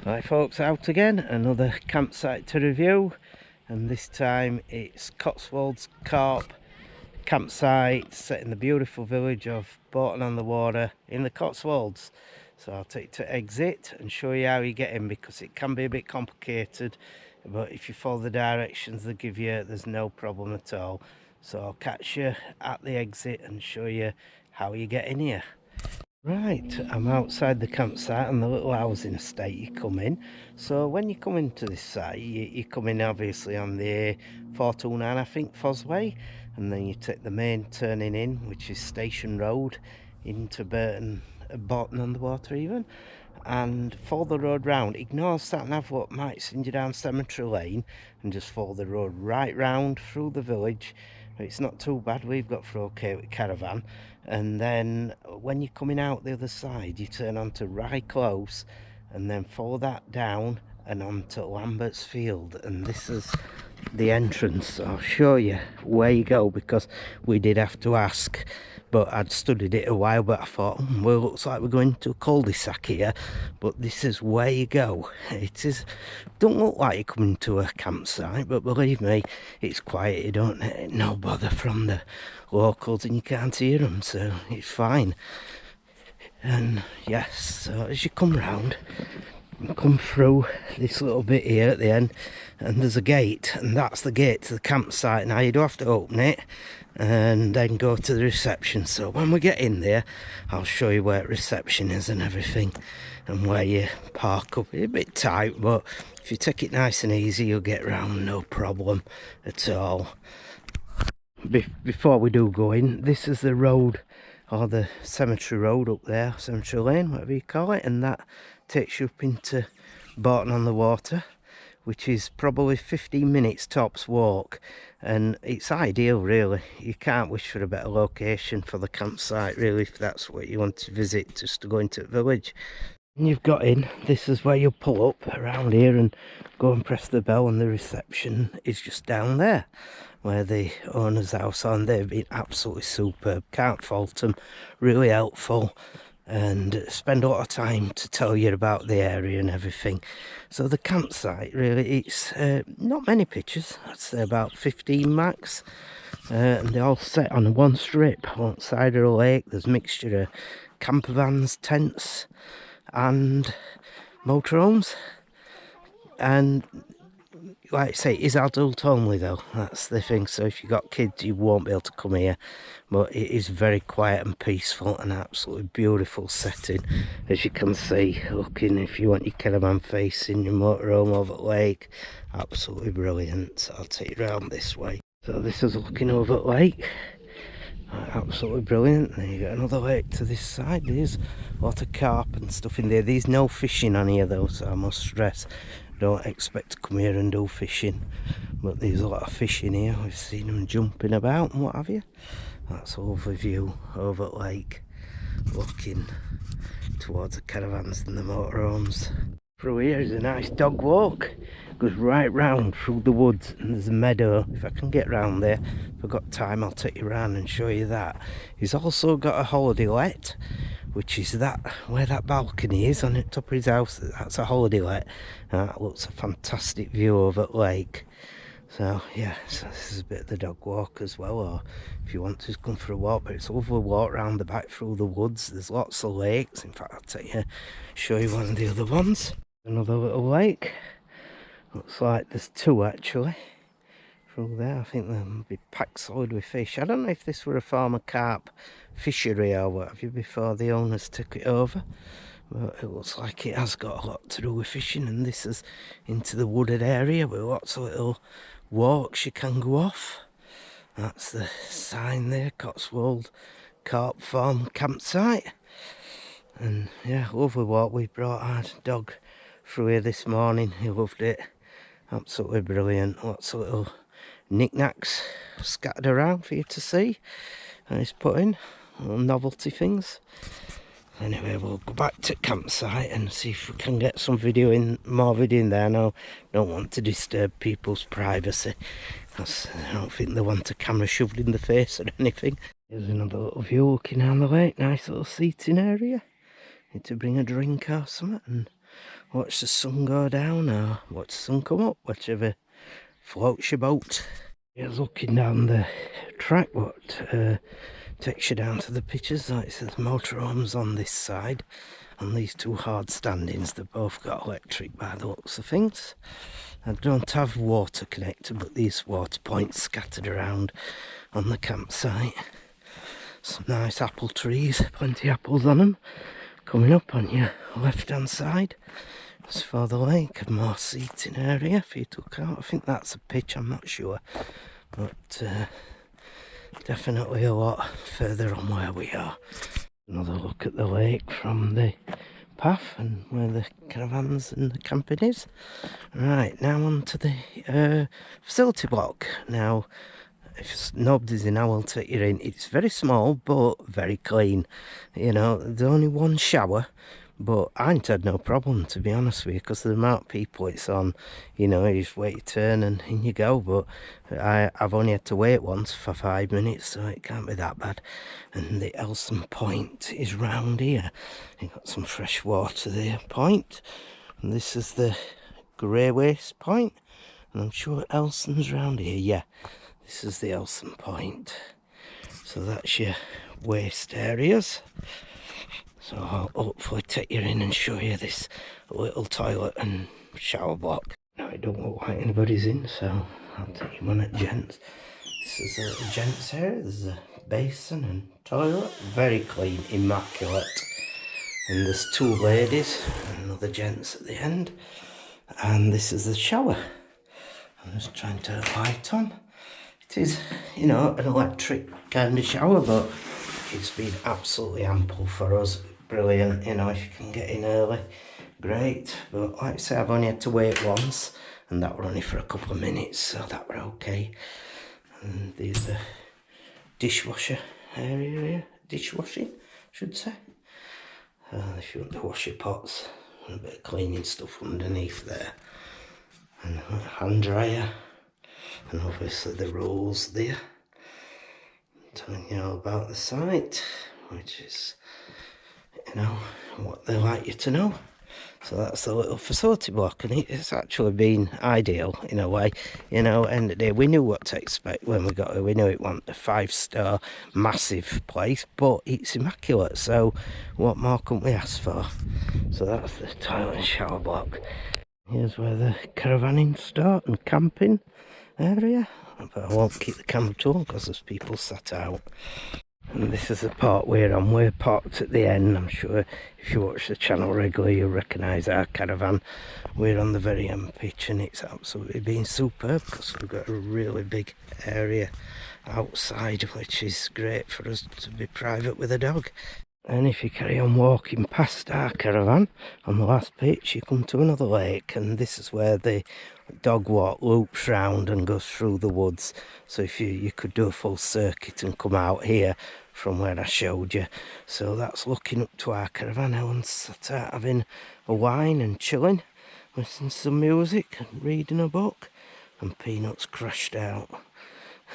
Right folks, out again, another campsite to review, and this time it's Cotswold Carp campsite set in the beautiful village of Bourton on the Water in the Cotswolds. So I'll take you to exit and show you how you get in, because it can be a bit complicated, but if you follow the directions they give you, there's no problem at all. So I'll catch you at the exit and show you how you get in here. Right, I'm outside the campsite and the little housing estate you come in. So when you come into this site, you come in obviously on the 429, I think, Fosway, and then you take the main turning in, which is Station Road, into Bourton on the Water even, and follow the road round. Ignore sat nav what might send you down Cemetery Lane, and just follow the road right round through the village. It's not too bad, we've got through okay with Caravan. And then when you're coming out the other side, you turn onto Rye Close and then follow that down and onto Lambert's Field, and this is the entrance. I'll show you where you go, because we did have to ask, but I'd studied it a while, but I thought, well, looks like we're going to a cul-de-sac here, but this is where you go. It is, don't look like you're coming to a campsite, but believe me, it's quiet. You don't no bother from the locals, and you can't hear them, so it's fine. And yes, so as you come round, you come through this little bit here at the end, and there's a gate, and that's the gate to the campsite. Now you do have to open it and then go to the reception. So when we get in there, I'll show you where reception is and everything, and where you park up. It's a bit tight, but if you take it nice and easy, you'll get round no problem at all. Before we do go in, this is the road, or the cemetery road up there, Cemetery Lane, whatever you call it, and that takes you up into Bourton on the Water, which is probably 15 minutes tops walk, and it's ideal really. You can't wish for a better location for the campsite really, if that's what you want to visit, just to go into the village. And you've got in, this is where you'll pull up around here and go and press the bell, and the reception is just down there where the owner's house are, and they've been absolutely superb, can't fault them, really helpful, and spend a lot of time to tell you about the area and everything. So the campsite really, it's not many pictures, I'd say about 15 max, and they're all set on one strip, one side of the lake. There's a mixture of camper vans, tents and motorhomes, and like I say, it is adult only though, that's the thing. So if you've got kids, you won't be able to come here, but it is very quiet and peaceful, and absolutely beautiful setting, as you can see. Looking, if you want your caravan facing your motorhome over the lake, absolutely brilliant. So I'll take you around this way. So this is looking over the lake, absolutely brilliant. Then you got another lake to this side. There's a lot of carp and stuff in there. There's no fishing on here though, so I must stress, don't expect to come here and do fishing, but there's a lot of fish in here. We've seen them jumping about and what have you. That's overview over the lake, looking towards the caravans and the motorhomes. Through here is a nice dog walk, goes right round through the woods, and there's a meadow. If I can get round there, if I've got time, I'll take you around and show you that. He's also got a holiday let, which is that where that balcony is on the top of his house. That's a holiday let. That looks a fantastic view over the lake. So yeah, so this is a bit of the dog walk as well, or if you want to just come for a walk, but it's a lovely walk round the back through the woods. There's lots of lakes. In fact, I'll take you, show you one of the other ones. Another little lake. Looks like there's two actually through there. I think they'll be packed solid with fish. I don't know if this were a former carp fishery or what have you before the owners took it over, but it looks like it has got a lot to do with fishing. And this is into the wooded area with lots of little walks you can go off. That's the sign there, Cotswold Carp Farm Campsite. And yeah, lovely walk. We brought our dog through here this morning, he loved it, absolutely brilliant. Lots of little knickknacks scattered around for you to see, and he's put in little novelty things. Anyway, we'll go back to campsite and see if we can get some more video in there. Now, don't want to disturb people's privacy, because I don't think they want a camera shoved in the face or anything. Here's another little view looking down the lake, nice little seating area. Need to bring a drink or something and watch the sun go down or watch the sun come up, whichever floats your boat. You're looking down the track, what takes you down to the pictures. Like it says motorhomes on this side, and these two hard standings, they've both got electric by the looks of things. I don't have water connected, but these water points scattered around on the campsite. Some nice apple trees, plenty of apples on them. Coming up on your left hand side, as for the lake, more seating area for you to look out. I think that's a pitch, I'm not sure, but definitely a lot further on where we are. Another look at the lake from the path and where the caravans and the camping is. Right, now on to the facility block. Now, if nobody's in, I will take you in. It's very small but very clean. You know, there's only one shower, but I ain't had no problem, to be honest with you, because of the amount of people it's on. You know, you just wait your turn and in you go. But I've only had to wait once for 5 minutes, so it can't be that bad. And the Elson Point is round here. You've got some fresh water there, point. And this is the Grey Waste Point. And I'm sure Elson's round here, yeah. This is the Elson Point. So that's your waste areas. So I'll hopefully take you in and show you this little toilet and shower block. Now it don't look like anybody's in, so I'll take you one at gents. This is a little gents area. There's a basin and toilet. Very clean, immaculate. And there's two ladies and another gents at the end. And this is the shower. I'm just trying to light on. It is, you know, an electric kind of shower, but it's been absolutely ample for us. Brilliant, you know, if you can get in early, great. But like I say, I've only had to wait once, and that were only for a couple of minutes, so that were okay. And there's the dishwasher area here, dishwashing, I should say. If you want to wash your pots, and a bit of cleaning stuff underneath there. And a hand dryer. And obviously the rolls there, telling you all about the site, which is, you know, what they like you to know. So that's the little facility block, and it's actually been ideal in a way. You know, end of the day, we knew what to expect when we got here. We knew it wasn't a 5-star massive place, but it's immaculate, so what more can we ask for? So that's the toilet and shower block. Here's where the caravanning start and camping area, but I won't keep the camera to on because there's people sat out. And this is the part we're on. We're parked at the end. I'm sure if you watch the channel regularly you'll recognise our caravan. We're on the very end pitch, and it's absolutely been superb because we've got a really big area outside, which is great for us to be private with a dog. And if you carry on walking past our caravan, on the last pitch you come to another lake, and this is where the dog walk loops round and goes through the woods. So if you could do a full circuit and come out here from where I showed you. So that's looking up to our caravan. Everyone's sat out having a wine and chilling, listening to some music and reading a book, and Peanut's crashed out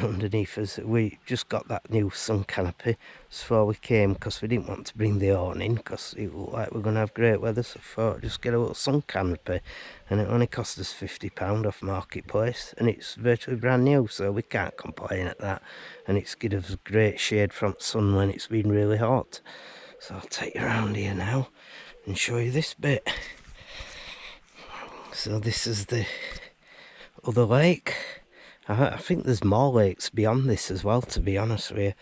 underneath us. We just got that new sun canopy before we came because we didn't want to bring the awning because it looked like we're going to have great weather, so I thought just get a little sun canopy, and it only cost us £50 off Marketplace, and it's virtually brand new, so we can't complain at that, and it's given us great shade from sun when it's been really hot. So I'll take you around here now and show you this bit. So this is the other lake. I think there's more lakes beyond this as well, to be honest with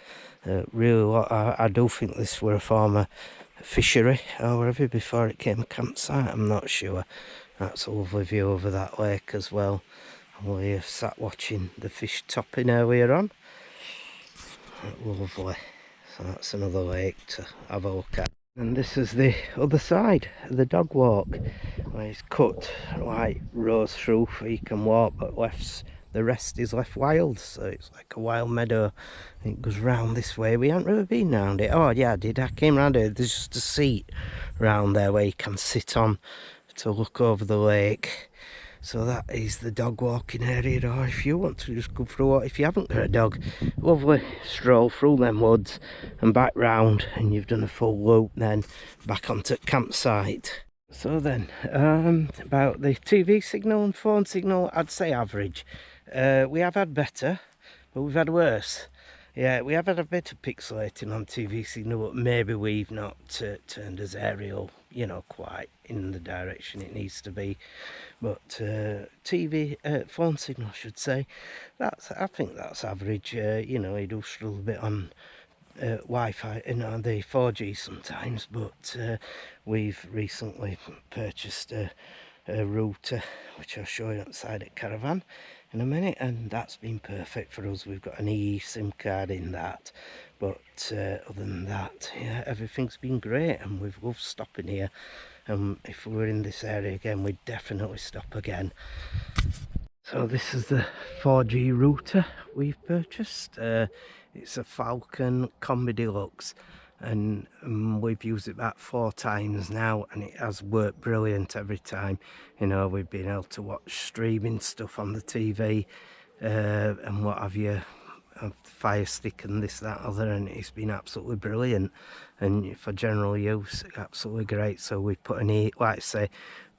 you. Really, I do think this were a former fishery or whatever before it became a campsite. I'm not sure. That's a lovely view over that lake as well. We have sat watching the fish topping earlier on. Lovely. So that's another lake to have a look at. And this is the other side, the dog walk, where it's cut like rows through so you can walk, but the rest is left wild, so it's like a wild meadow. It goes round this way. We haven't really been round it. Oh yeah, I did. I came round it. There's just a seat round there where you can sit on to look over the lake. So that is the dog walking area, or if you want to just go through it, if you haven't got a dog, lovely stroll through them woods and back round, and you've done a full loop then back onto campsite. So then, about the TV signal and phone signal, I'd say average. We have had better, but we've had worse. Yeah, we have had a bit of pixelating on TV signal, but maybe we've not turned as aerial, you know, quite in the direction it needs to be. But TV, phone signal, I should say, I think that's average. You know, you do struggle a bit on Wi-Fi on the 4G sometimes, but we've recently purchased a router which I'll show you outside at Caravan in a minute, and that's been perfect for us. We've got an SIM card in that, but other than that, yeah, everything's been great, and we've loved stopping here. If we were in this area again, we'd definitely stop again. So this is the 4G router we've purchased. It's a Falcon Combi Deluxe, and we've used it about 4 times now, and it has worked brilliant every time. You know, we've been able to watch streaming stuff on the TV and what have you, Fire Stick and this, that, other, and it's been absolutely brilliant. And for general use, absolutely great. So we put like I say,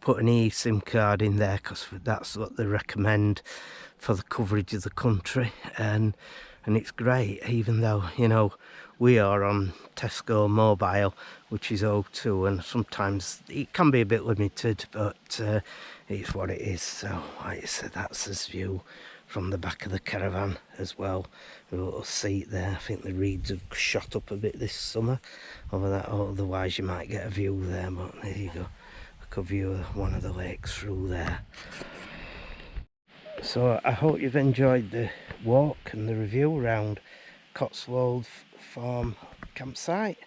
put an eSIM card in there because that's what they recommend for the coverage of the country, and it's great, even though, you know, we are on Tesco Mobile, which is O2, and sometimes it can be a bit limited, but it's what it is. So like I said, that's this view from the back of the caravan as well, with a little seat there. I think the reeds have shot up a bit this summer over that, otherwise you might get a view there, but there you go. I could view one of the lakes through there. So I hope you've enjoyed the walk and the review around Cotswold Farm campsite,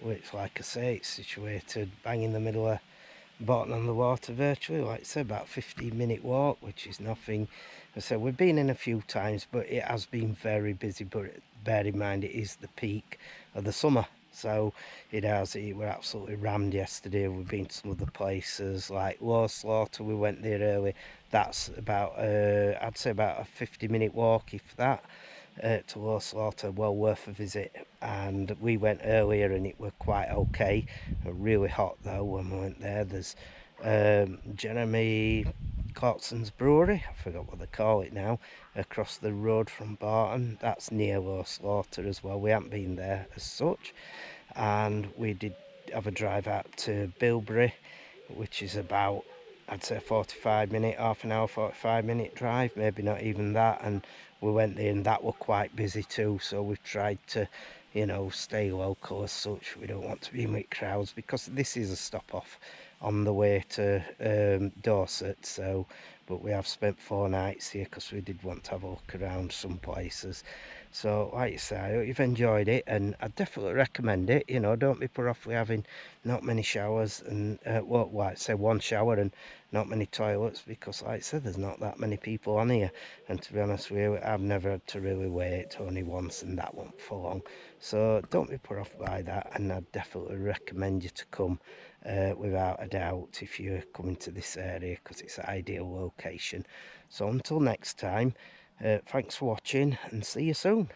which, like I say, it's situated bang in the middle of Bourton on the water virtually. Like I said, about 15-minute walk, which is nothing. I said we've been in a few times, but it has been very busy. But bear in mind, it is the peak of the summer, so it we're absolutely rammed yesterday. We've been to some other places like Low Slaughter. We went there early. That's about I'd say about a 50-minute walk, if that, to Low Slaughter. Well worth a visit. And we went earlier and it were quite okay. Really hot though when we went there. There's Jeremy Clarkson's brewery, I forgot what they call it now, across the road from Bourton. That's near Low Slaughter as well. We haven't been there as such. And we did have a drive out to Bilberry, which is about, I'd say, 45-minute, half an hour, 45-minute drive, maybe not even that. And we went there and that were quite busy too, so we've tried to, you know, stay local as such. We don't want to be in with crowds because this is a stop off on the way to Dorset. So, but we have spent 4 nights here because we did want to have a look around some places. So like I say, I hope you've enjoyed it, and I definitely recommend it. You know, don't be put off with having not many showers and well, like I say, 1 shower and not many toilets, because like I said, there's not that many people on here. And to be honest with you, I've never had to really wait, only once, and that wasn't for long. So don't be put off by that, and I definitely recommend you to come without a doubt if you're coming to this area, because it's an ideal location. So until next time, thanks for watching and see you soon.